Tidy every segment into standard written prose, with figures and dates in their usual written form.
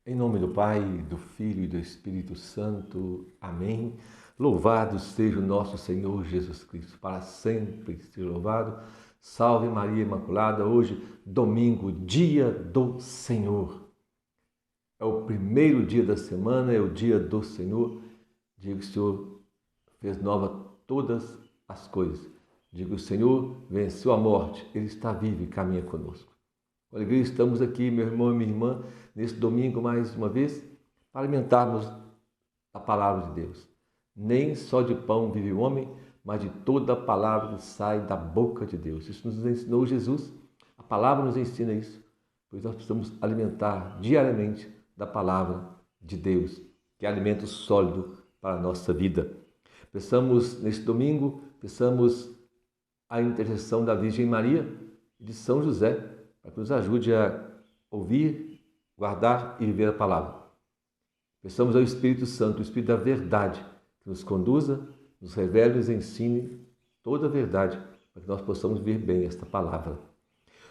Em nome do Pai, do Filho e do Espírito Santo. Amém. Louvado seja o nosso Senhor Jesus Cristo, para sempre seja louvado. Salve Maria Imaculada, hoje, domingo, dia do Senhor. É o primeiro dia da semana, é o dia do Senhor. Digo que o Senhor fez nova todas as coisas. Digo que o Senhor venceu a morte, Ele está vivo e caminha conosco. Com alegria estamos aqui, meu irmão e minha irmã, nesse domingo mais uma vez, para alimentarmos a palavra de Deus. Nem só de pão vive o homem, mas de toda a palavra que sai da boca de Deus. Isso nos ensinou Jesus, a palavra nos ensina isso, pois nós precisamos alimentar diariamente da palavra de Deus, que é alimento sólido para a nossa vida. Peçamos neste domingo, peçamos a intercessão da Virgem Maria e de São José, para que nos ajude a ouvir, guardar e viver a palavra. Peçamos ao Espírito Santo, o Espírito da verdade, que nos conduza, nos revele e nos ensine toda a verdade, para que nós possamos viver bem esta palavra.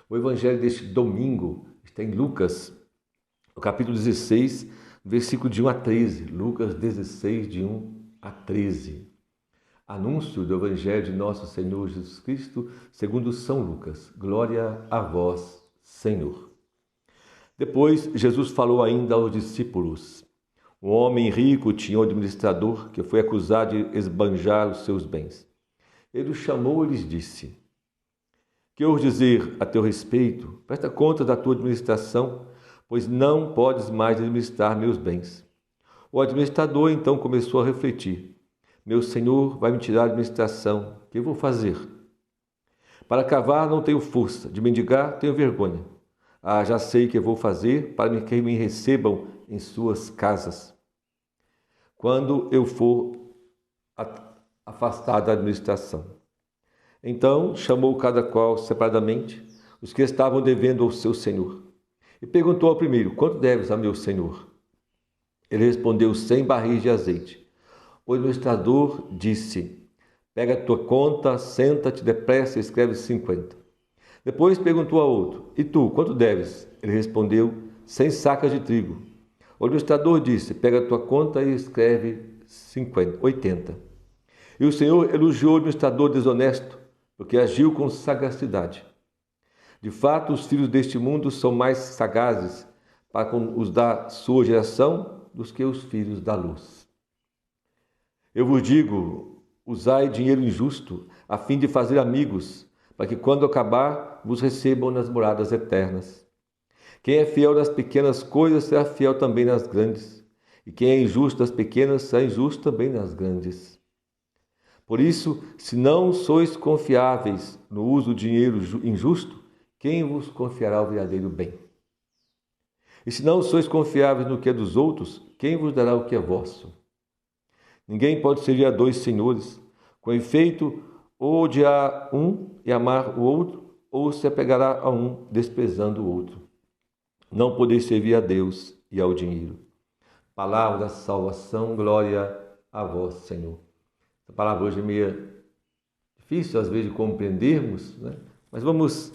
O Evangelho deste domingo está em Lucas, no capítulo 16, versículo de 1 a 13. Lucas 16, de 1 a 13. Anúncio do Evangelho de nosso Senhor Jesus Cristo, segundo São Lucas. Glória a vós, Senhor. Depois, Jesus falou ainda aos discípulos. Um homem rico tinha um administrador que foi acusado de esbanjar os seus bens. Ele o chamou e lhes disse: que ouço dizer a teu respeito? Presta conta da tua administração, pois não podes mais administrar meus bens. O administrador então começou a refletir: meu senhor vai me tirar a administração, o que eu vou fazer? Para cavar não tenho força, de mendigar tenho vergonha. Já sei o que eu vou fazer para que me recebam em suas casas. Quando eu for afastado da administração. Então chamou cada qual separadamente os que estavam devendo ao seu senhor. E perguntou ao primeiro: quanto deves a meu senhor? Ele respondeu: 100 barris de azeite. O administrador disse: pega a tua conta, senta-te depressa e escreve 50. Depois perguntou a outro: e tu, quanto deves? Ele respondeu: 100 sacas de trigo. O administrador disse: pega a tua conta e escreve 80. E o Senhor elogiou o administrador desonesto, porque agiu com sagacidade. De fato, os filhos deste mundo são mais sagazes para com os da sua geração do que os filhos da luz. Eu vos digo, usai dinheiro injusto, a fim de fazer amigos, para que quando acabar, vos recebam nas moradas eternas. Quem é fiel nas pequenas coisas, será fiel também nas grandes. E quem é injusto nas pequenas, será injusto também nas grandes. Por isso, se não sois confiáveis no uso do dinheiro injusto, quem vos confiará o verdadeiro bem? E se não sois confiáveis no que é dos outros, quem vos dará o que é vosso? Ninguém pode servir a dois senhores. Com efeito, ou odiar um e amar o outro, ou se apegará a um, desprezando o outro. Não podeis servir a Deus e ao dinheiro. Palavra da salvação, glória a vós, Senhor. Essa palavra hoje é meio difícil, às vezes, de compreendermos, né? Mas vamos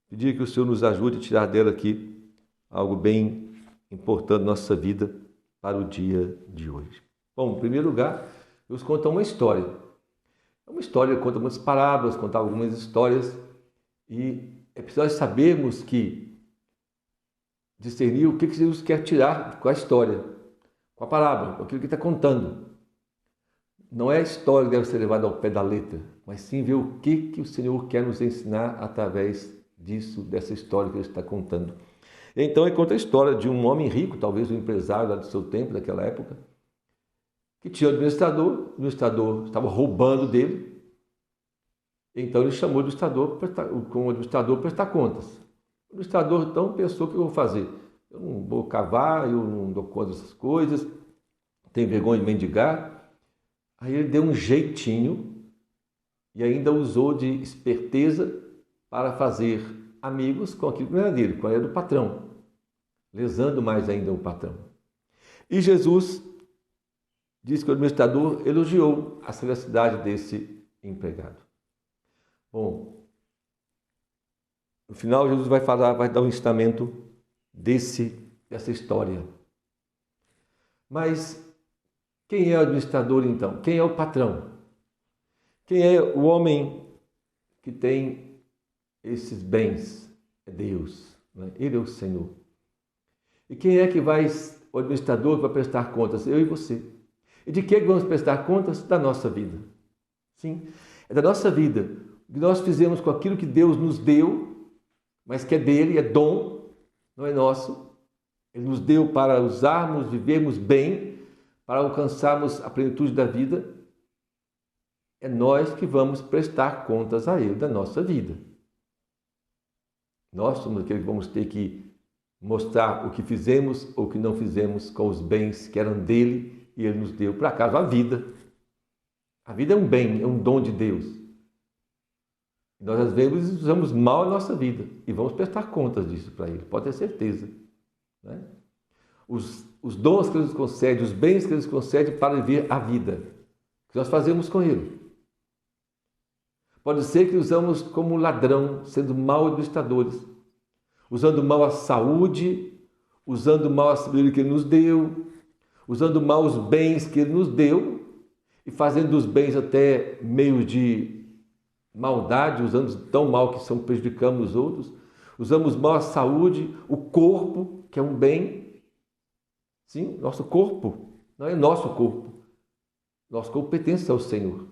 pedir que o Senhor nos ajude a tirar dela aqui algo bem importante na nossa vida para o dia de hoje. Bom, em primeiro lugar, Deus conta uma história. É uma história, conta muitas parábolas, conta algumas histórias, e é preciso sabermos discernir o que Jesus quer tirar com a história, com a parábola, com aquilo que está contando. Não é a história que deve ser levada ao pé da letra, mas sim ver o que o Senhor quer nos ensinar através disso, dessa história que Ele está contando. Então ele conta a história de um homem rico, talvez um empresário lá do seu tempo, daquela época, que tinha o administrador estava roubando dele, então ele chamou o administrador para prestar contas. O administrador então pensou: o que eu vou fazer? Eu não vou cavar, eu não dou conta dessas coisas, tenho vergonha de mendigar. Aí ele deu um jeitinho e ainda usou de esperteza para fazer amigos com aquilo que não era dele, com a do patrão, lesando mais ainda o patrão. E Jesus diz que o administrador elogiou a sagacidade desse empregado. Bom, no final Jesus vai dar um ensinamento dessa história. Mas quem é o administrador então? Quem é o patrão? Quem é o homem que tem esses bens? É Deus, né? Ele é o Senhor. E quem é que vai, o administrador que vai prestar contas? Eu e você. E de que vamos prestar contas? Da nossa vida. Sim, é da nossa vida. O que nós fizemos com aquilo que Deus nos deu, mas que é dele, é dom, não é nosso. Ele nos deu para usarmos, vivermos bem, para alcançarmos a plenitude da vida. É nós que vamos prestar contas a Ele da nossa vida. Nós somos aqueles que vamos ter que mostrar o que fizemos ou o que não fizemos com os bens que eram dele e Ele nos deu. Por acaso, a vida. A vida é um bem, é um dom de Deus. Nós, às vezes, usamos mal a nossa vida e vamos prestar contas disso para Ele, pode ter certeza. Né? Os dons que Ele nos concede, os bens que Ele nos concede para viver a vida, que nós fazemos com Ele. Pode ser que usamos como ladrão, sendo mal administradores, usando mal a saúde, usando mal a sabedoria que Ele nos deu, usando mal os bens que Ele nos deu e fazendo dos bens até meio de maldade, usando tão mal que prejudicamos os outros. Usamos mal a saúde, o corpo, que é um bem. Sim, nosso corpo, não é nosso corpo. Nosso corpo pertence ao Senhor.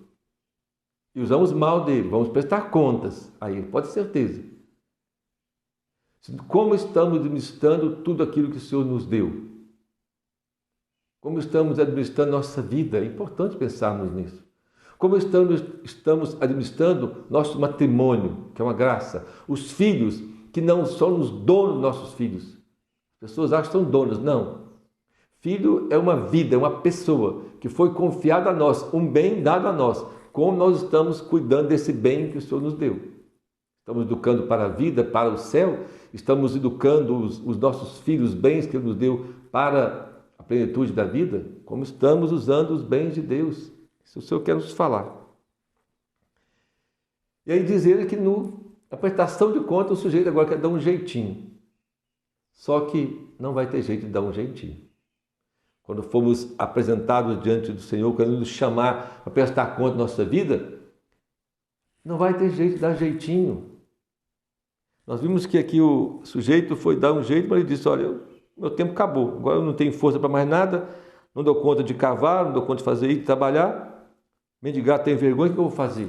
E usamos mal dele, vamos prestar contas a Ele, pode ter certeza. Como estamos administrando tudo aquilo que o Senhor nos deu? Como estamos administrando nossa vida? É importante pensarmos nisso. Como estamos administrando nosso matrimônio, que é uma graça. Os filhos, que não somos donos dos nossos filhos. As pessoas acham que são donos, não. Filho é uma vida, é uma pessoa que foi confiada a nós, um bem dado a nós. Como nós estamos cuidando desse bem que o Senhor nos deu? Estamos educando para a vida, para o céu? Estamos educando os nossos filhos, os bens que Ele nos deu para a plenitude da vida? Como estamos usando os bens de Deus? Isso o Senhor quer nos falar. E aí diz Ele que na prestação de contas o sujeito agora quer dar um jeitinho. Só que não vai ter jeito de dar um jeitinho. Quando formos apresentados diante do Senhor, quando Ele nos chamar para prestar conta da nossa vida, não vai ter jeito de dar jeitinho. Nós vimos que aqui o sujeito foi dar um jeito, mas ele disse, olha, meu tempo acabou, agora eu não tenho força para mais nada, não dou conta de cavar, não dou conta de fazer isso, de trabalhar, mendigar, tenho vergonha, o que eu vou fazer?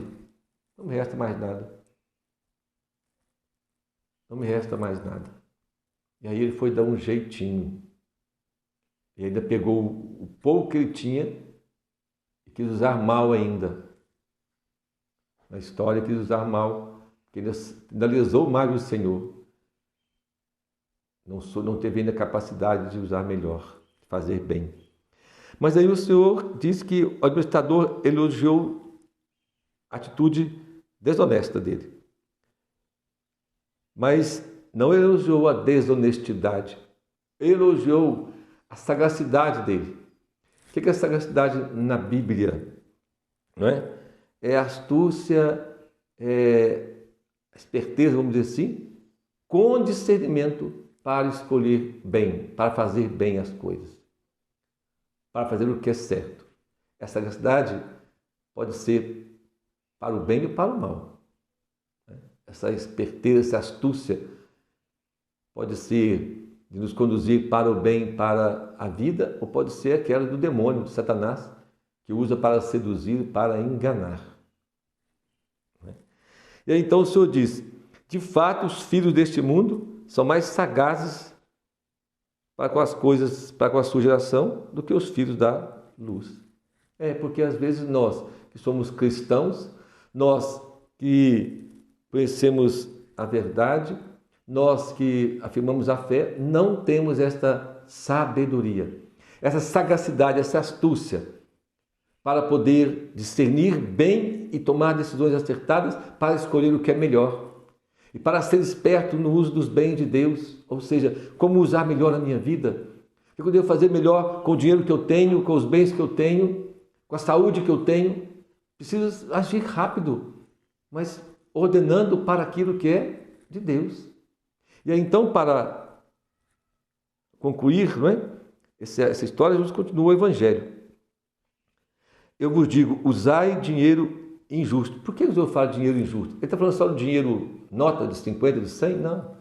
Não me resta mais nada. Não me resta mais nada. E aí ele foi dar um jeitinho. E ainda pegou o pouco que ele tinha e quis usar mal ainda. Na história, quis usar mal, porque ainda lesou mais o Senhor. Não teve ainda capacidade de usar melhor, de fazer bem. Mas aí o Senhor disse que o administrador elogiou a atitude desonesta dele. Mas não elogiou a desonestidade. Elogiou a sagacidade dele. O que é a sagacidade na Bíblia? Não é? É a astúcia, a esperteza, vamos dizer assim, com discernimento para escolher bem, para fazer bem as coisas, para fazer o que é certo. Essa sagacidade pode ser para o bem e para o mal. Essa esperteza, essa astúcia pode ser de nos conduzir para o bem, para a vida, ou pode ser aquela do demônio, de Satanás, que usa para seduzir, para enganar. E aí então o Senhor diz, de fato os filhos deste mundo são mais sagazes para com as coisas, para com a sua geração, do que os filhos da luz. Porque às vezes nós, que somos cristãos, nós que conhecemos a verdade, nós que afirmamos a fé, não temos esta sabedoria, essa sagacidade, essa astúcia, para poder discernir bem e tomar decisões acertadas para escolher o que é melhor. E para ser esperto no uso dos bens de Deus, ou seja, como usar melhor a minha vida, o que eu devo fazer melhor com o dinheiro que eu tenho, com os bens que eu tenho, com a saúde que eu tenho. Preciso agir rápido, mas ordenando para aquilo que é de Deus. E aí, então, para concluir, não é? Essa história Jesus continua o Evangelho. Eu vos digo, usai dinheiro injusto. Por que o Senhor fala de dinheiro injusto? Ele está falando só do dinheiro, nota de 50, de 100? Não.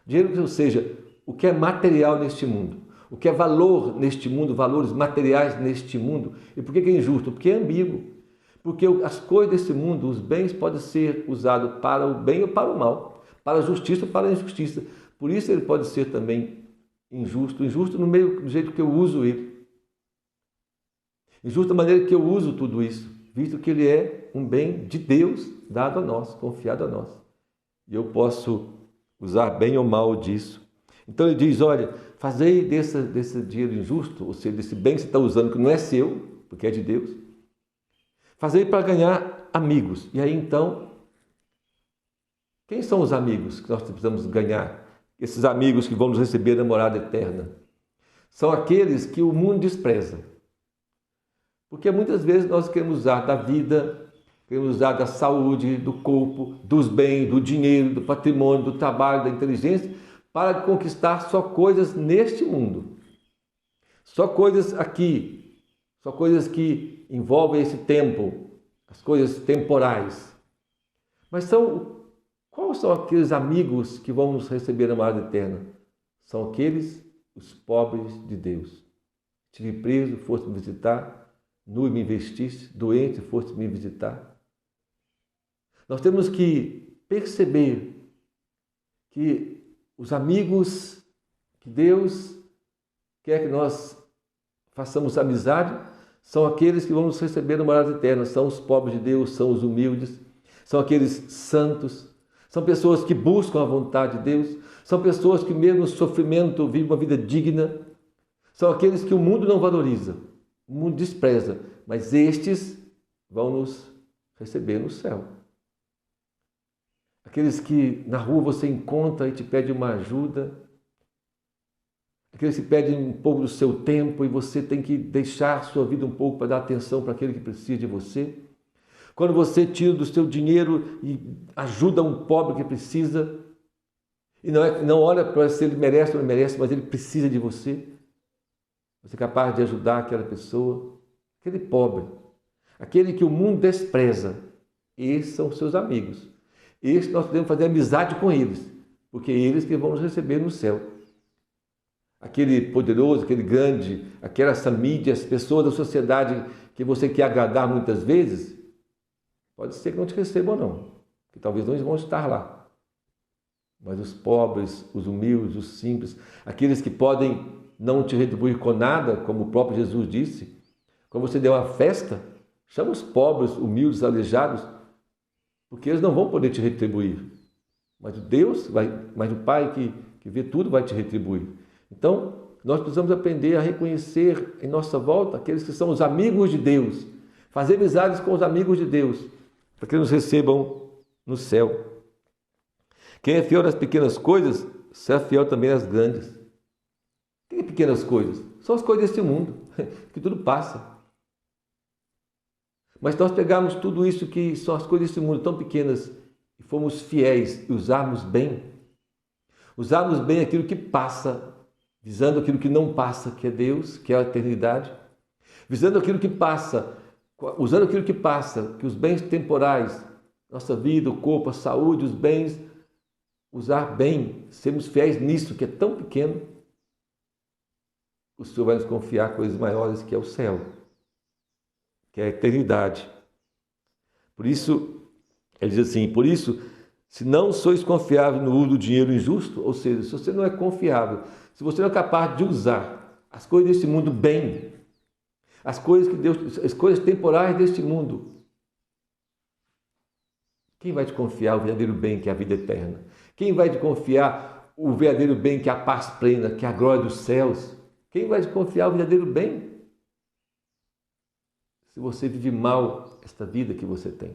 Dinheiro, ou seja, o que é material neste mundo. O que é valor neste mundo, valores materiais neste mundo. E por que é injusto? Porque é ambíguo. Porque as coisas desse mundo, os bens, podem ser usados para o bem ou para o mal. Para a justiça ou para a injustiça. Por isso ele pode ser também injusto. Injusto no meio do jeito que eu uso ele. Injusto da maneira que eu uso tudo isso. Visto que ele é um bem de Deus dado a nós, confiado a nós. E eu posso usar bem ou mal disso. Então ele diz, olha, fazei desse dinheiro injusto, ou seja, desse bem que você está usando, que não é seu, porque é de Deus, fazei para ganhar amigos. E aí então, quem são os amigos que nós precisamos ganhar? Esses amigos que vão nos receber na morada eterna. São aqueles que o mundo despreza. Porque muitas vezes nós queremos usar da vida, queremos usar da saúde, do corpo, dos bens, do dinheiro, do patrimônio, do trabalho, da inteligência, para conquistar só coisas neste mundo. Só coisas aqui, só coisas que envolvem esse tempo, as coisas temporais. Mas quais são aqueles amigos que vão nos receber na morada eterna? São aqueles, os pobres de Deus. Estive preso, foste me visitar. Nu e me vestiste, doente, foste me visitar. Nós temos que perceber que os amigos que Deus quer que nós façamos amizade são aqueles que vão nos receber na morada eterna. São os pobres de Deus, são os humildes, são aqueles santos, são pessoas que buscam a vontade de Deus, são pessoas que mesmo no sofrimento vivem uma vida digna, são aqueles que o mundo não valoriza. O mundo despreza, mas estes vão nos receber no céu. Aqueles que na rua você encontra e te pede uma ajuda, aqueles que pedem um pouco do seu tempo e você tem que deixar a sua vida um pouco para dar atenção para aquele que precisa de você. Quando você tira do seu dinheiro e ajuda um pobre que precisa, e não olha para se ele merece ou não merece, mas ele precisa de você. Você é capaz de ajudar aquela pessoa, aquele pobre, aquele que o mundo despreza. Esses são os seus amigos. Esses nós podemos fazer amizade com eles, porque é eles que vão nos receber no céu. Aquele poderoso, aquele grande, aquelas mídias, pessoas da sociedade que você quer agradar muitas vezes, pode ser que não te recebam não, que talvez não vão estar lá. Mas os pobres, os humildes, os simples, aqueles que podem não te retribuir com nada, como o próprio Jesus disse. Quando você der uma festa, chama os pobres, humildes, aleijados, porque eles não vão poder te retribuir. Mas o Pai que vê tudo vai te retribuir. Então, nós precisamos aprender a reconhecer em nossa volta aqueles que são os amigos de Deus, fazer amizades com os amigos de Deus, para que nos recebam no céu. Quem é fiel nas pequenas coisas, será fiel também nas grandes. O que é pequenas coisas? São as coisas desse mundo, que tudo passa. Mas nós pegarmos tudo isso que são as coisas desse mundo tão pequenas e formos fiéis e usarmos bem aquilo que passa, visando aquilo que não passa, que é Deus, que é a eternidade, visando aquilo que passa, usando aquilo que passa, que os bens temporais, nossa vida, o corpo, a saúde, os bens, usar bem, sermos fiéis nisso que é tão pequeno, o Senhor vai nos confiar coisas maiores que é o céu, que é a eternidade. Por isso, ele diz assim, por isso, se não sois confiáveis no uso do dinheiro injusto, ou seja, se você não é confiável, se você não é capaz de usar as coisas desse mundo bem, as coisas temporais deste mundo, quem vai te confiar o verdadeiro bem que é a vida eterna? Quem vai te confiar o verdadeiro bem que é a paz plena, que é a glória dos céus? Quem vai te confiar o verdadeiro bem? Se você vive mal esta vida que você tem,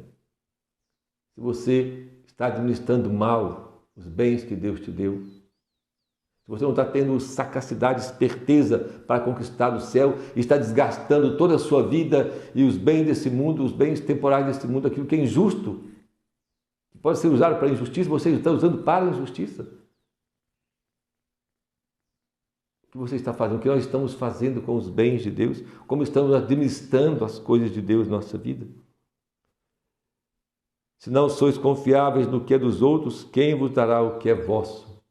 se você está administrando mal os bens que Deus te deu, se você não está tendo sagacidade, esperteza para conquistar o céu e está desgastando toda a sua vida e os bens desse mundo, os bens temporais desse mundo, aquilo que é injusto, que pode ser usado para a injustiça, você está usando para a injustiça. que você está fazendo, o que nós estamos fazendo com os bens de Deus, como estamos administrando as coisas de Deus na nossa vida. Se não sois confiáveis no que é dos outros, quem vos dará o que é vosso?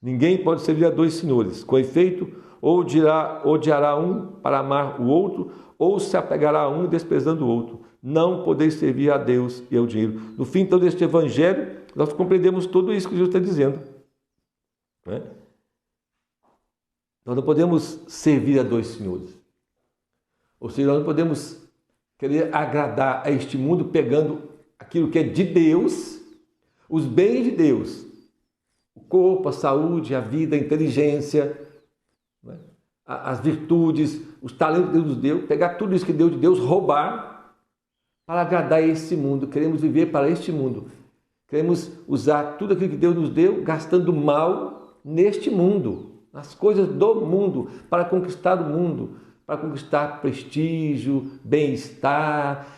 Ninguém pode servir a dois senhores. Com efeito, ou odiará um para amar o outro, ou se apegará a um desprezando o outro. Não podeis servir a Deus e ao dinheiro. No fim, então, deste evangelho, nós compreendemos tudo isso que Jesus está dizendo. Né? Nós não podemos servir a dois senhores. Ou seja, nós não podemos querer agradar a este mundo pegando aquilo que é de Deus, os bens de Deus, o corpo, a saúde, a vida, a inteligência, né? As virtudes, os talentos que Deus nos deu, pegar tudo isso que Deus de Deus, roubar para agradar esse mundo. Queremos viver para este mundo. Queremos usar tudo aquilo que Deus nos deu, gastando mal neste mundo, nas coisas do mundo, para conquistar o mundo, para conquistar prestígio, bem-estar,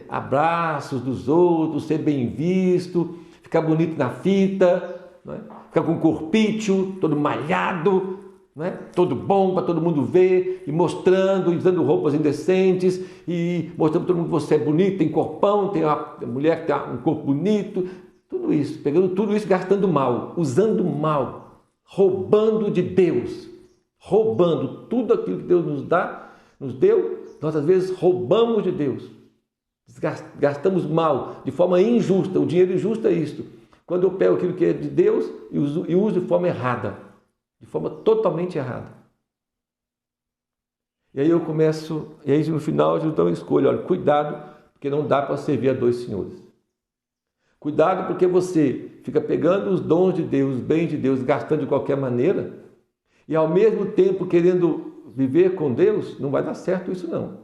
abraços dos outros, ser bem visto, ficar bonito na fita, não é? Ficar com um corpício, todo malhado, não é? Todo bom para todo mundo ver, e mostrando, usando roupas indecentes, e mostrando para todo mundo que você é bonito, tem corpão, tem uma mulher que tem um corpo bonito, tudo isso, pegando tudo isso, gastando mal, usando mal, roubando de Deus. Roubando tudo aquilo que Deus nos deu, nós às vezes roubamos de Deus, gastamos mal, de forma injusta. O dinheiro injusto é isto, quando eu pego aquilo que é de Deus e uso de forma errada, de forma totalmente errada. E aí eu começo, e aí no final eu dou uma escolha, olha, cuidado, porque não dá para servir a dois senhores. Cuidado porque você fica pegando os dons de Deus, os bens de Deus, gastando de qualquer maneira, e ao mesmo tempo querendo viver com Deus, não vai dar certo isso não.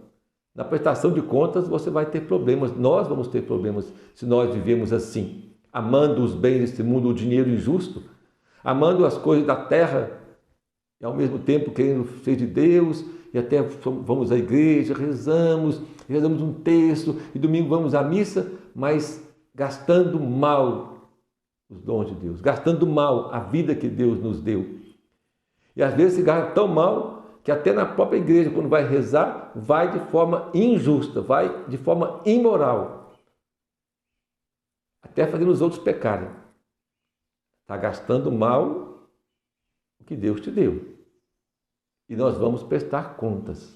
Na prestação de contas você vai ter problemas, nós vamos ter problemas se nós vivemos assim, amando os bens desse mundo, o dinheiro injusto, amando as coisas da terra, e ao mesmo tempo querendo ser de Deus, e até vamos à igreja, rezamos um texto, e domingo vamos à missa, mas gastando mal os dons de Deus, gastando mal a vida que Deus nos deu. E às vezes se gasta tão mal que até na própria igreja, quando vai rezar, vai de forma injusta, vai de forma imoral. Até fazendo os outros pecarem. Está gastando mal o que Deus te deu. E nós vamos prestar contas.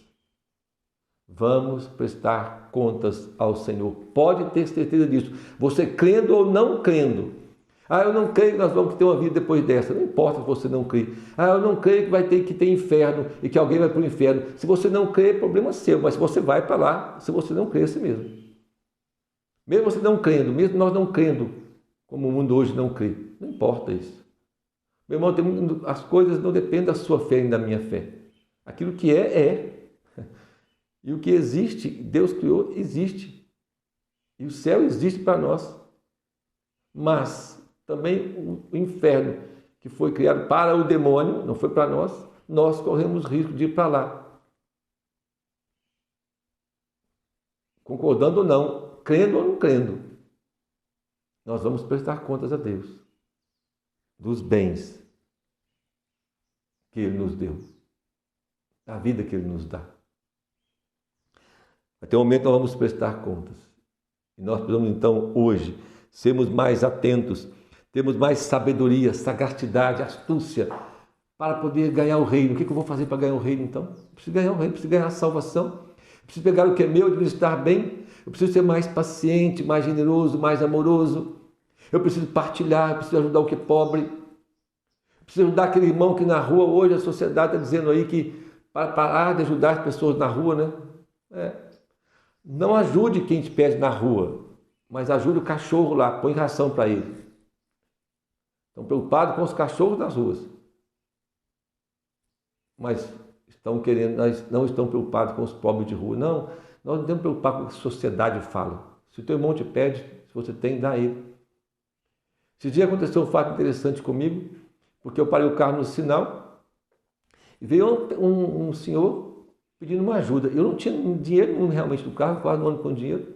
Vamos prestar contas ao Senhor. Pode ter certeza disso. Você crendo ou não crendo. Eu não creio que nós vamos ter uma vida depois dessa. Não importa se você não crê. Eu não creio que vai ter que ter inferno e que alguém vai para o inferno. Se você não crê, é problema seu, mas você vai para lá se você não crê assim mesmo. Mesmo você não crendo, mesmo nós não crendo, como o mundo hoje não crê. Não importa isso. Meu irmão, as coisas não dependem da sua fé nem da minha fé. Aquilo que é. E o que existe, Deus criou, existe. E o céu existe para nós. Mas também o inferno, que foi criado para o demônio, não foi para nós, nós corremos risco de ir para lá. Concordando ou não, crendo ou não crendo, nós vamos prestar contas a Deus dos bens que Ele nos deu, da vida que Ele nos dá. Até o momento nós vamos prestar contas. E nós precisamos então hoje sermos mais atentos, termos mais sabedoria, sagacidade, astúcia, para poder ganhar o reino. O que eu vou fazer para ganhar o reino, então? Eu preciso ganhar o reino, preciso ganhar a salvação, eu preciso pegar o que é meu, administrar bem, eu preciso ser mais paciente, mais generoso, mais amoroso, eu preciso partilhar, eu preciso ajudar o que é pobre, eu preciso ajudar aquele irmão que na rua, hoje a sociedade está dizendo aí que para parar de ajudar as pessoas na rua, né? Não ajude quem te pede na rua, mas ajude o cachorro lá, põe ração para ele. Estão preocupados com os cachorros nas ruas. Mas não estão preocupados com os pobres de rua. Não, nós não temos que preocupar com o que a sociedade fala. Se o teu irmão te pede, se você tem, dá a ele. Esse dia aconteceu um fato interessante comigo, porque eu parei o carro no sinal e veio um senhor pedindo uma ajuda. Eu não tinha dinheiro realmente no carro, quase não ando com dinheiro.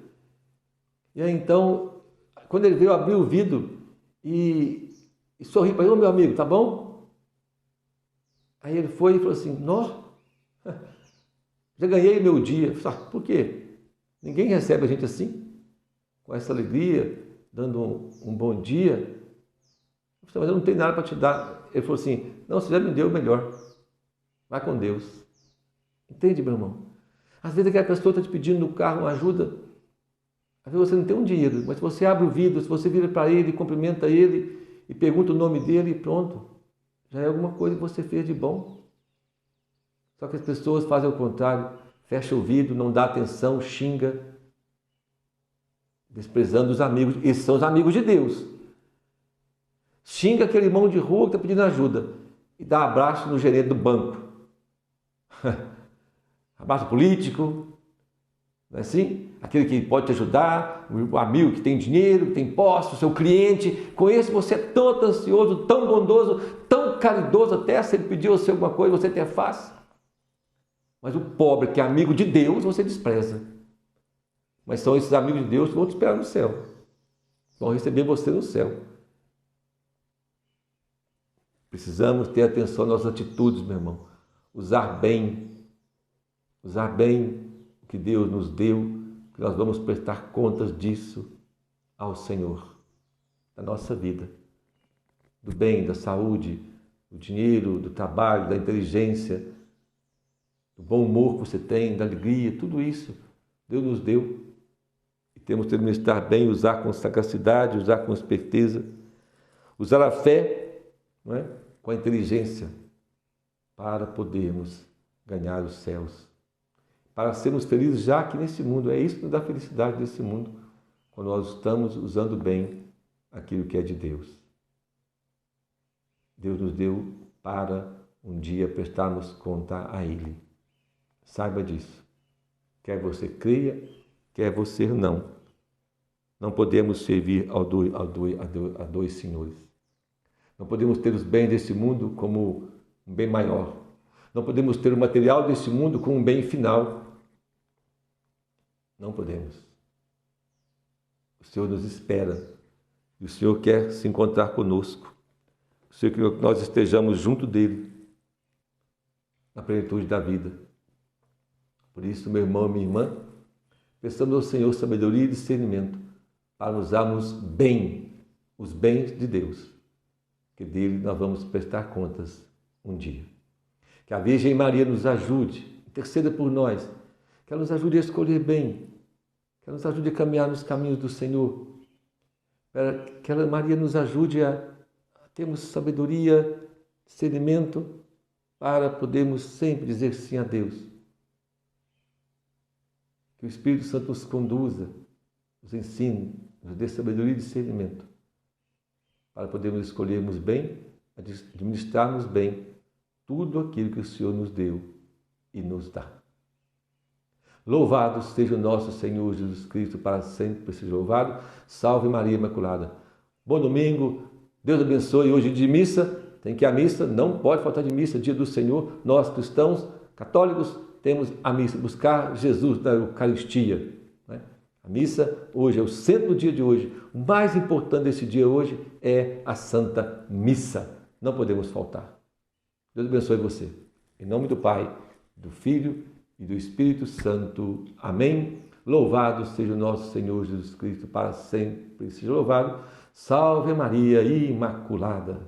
E aí então, quando ele veio, abrir o vidro e sorri para ele: "Ô meu amigo, tá bom?" Aí ele foi e falou assim, nó, já ganhei meu dia. Eu falei, por quê? Ninguém recebe a gente assim, com essa alegria, dando um bom dia. Eu falei, mas eu não tenho nada para te dar. Ele falou assim, não, você já me deu o melhor. Vai com Deus. Entende, meu irmão? Às vezes aquela pessoa está te pedindo no carro uma ajuda. Às vezes você não tem um dinheiro, mas se você abre o vidro, se você vira para ele, cumprimenta ele e pergunta o nome dele, pronto. Já é alguma coisa que você fez de bom. Só que as pessoas fazem o contrário, fecha o vidro, não dá atenção, xinga, desprezando os amigos. Esses são os amigos de Deus. Xinga aquele irmão de rua que está pedindo ajuda e dá abraço no gerente do banco. Abraço político, não é assim? Aquele que pode te ajudar, o amigo que tem dinheiro, que tem posse, o seu cliente. Com esse você é tão atencioso, tão bondoso, tão caridoso, até se ele pedir a você alguma coisa, você até faz. Mas o pobre, que é amigo de Deus, você despreza. Mas são esses amigos de Deus que vão te esperar no céu. Vão receber você no céu. Precisamos ter atenção às nossas atitudes, meu irmão. Usar bem o que Deus nos deu, que nós vamos prestar contas disso ao Senhor, da nossa vida. Do bem, da saúde, do dinheiro, do trabalho, da inteligência, do bom humor que você tem, da alegria, tudo isso Deus nos deu. E temos que administrar bem, usar com sagacidade, usar com esperteza, usar a fé, não é? Com a inteligência, para podermos ganhar os céus. Para sermos felizes já aqui nesse mundo. É isso que nos dá felicidade nesse mundo, quando nós estamos usando bem aquilo que é de Deus. Deus nos deu para um dia prestarmos conta a Ele. Saiba disso. Quer você creia, quer você não. Não podemos servir a dois senhores. Não podemos ter os bens desse mundo como um bem maior. Não podemos ter o material desse mundo como um bem final. Não podemos. O Senhor nos espera. E o Senhor quer se encontrar conosco. O Senhor quer que nós estejamos junto dEle, na plenitude da vida. Por isso, meu irmão e minha irmã, peçamos ao Senhor sabedoria e discernimento para usarmos bem os bens de Deus, que dele nós vamos prestar contas um dia. Que a Virgem Maria nos ajude, interceda por nós, que ela nos ajude a escolher bem, que ela nos ajude a caminhar nos caminhos do Senhor, que ela, Maria, nos ajude a termos sabedoria, discernimento, para podermos sempre dizer sim a Deus. Que o Espírito Santo nos conduza, nos ensine, nos dê sabedoria e discernimento, para podermos escolhermos bem, administrarmos bem tudo aquilo que o Senhor nos deu e nos dá. Louvado seja o nosso Senhor Jesus Cristo, para sempre seja louvado. Salve Maria Imaculada. Bom domingo, Deus abençoe. Hoje de missa, tem que ir à missa, não pode faltar de missa, dia do Senhor. Nós cristãos, católicos, temos a missa, buscar Jesus na Eucaristia. A missa hoje é o centro do dia de hoje. O mais importante desse dia hoje é a Santa Missa. Não podemos faltar. Deus abençoe você. Em nome do Pai, do Filho e do Espírito Santo. Amém. Louvado seja o nosso Senhor Jesus Cristo, para sempre seja louvado. Salve Maria Imaculada.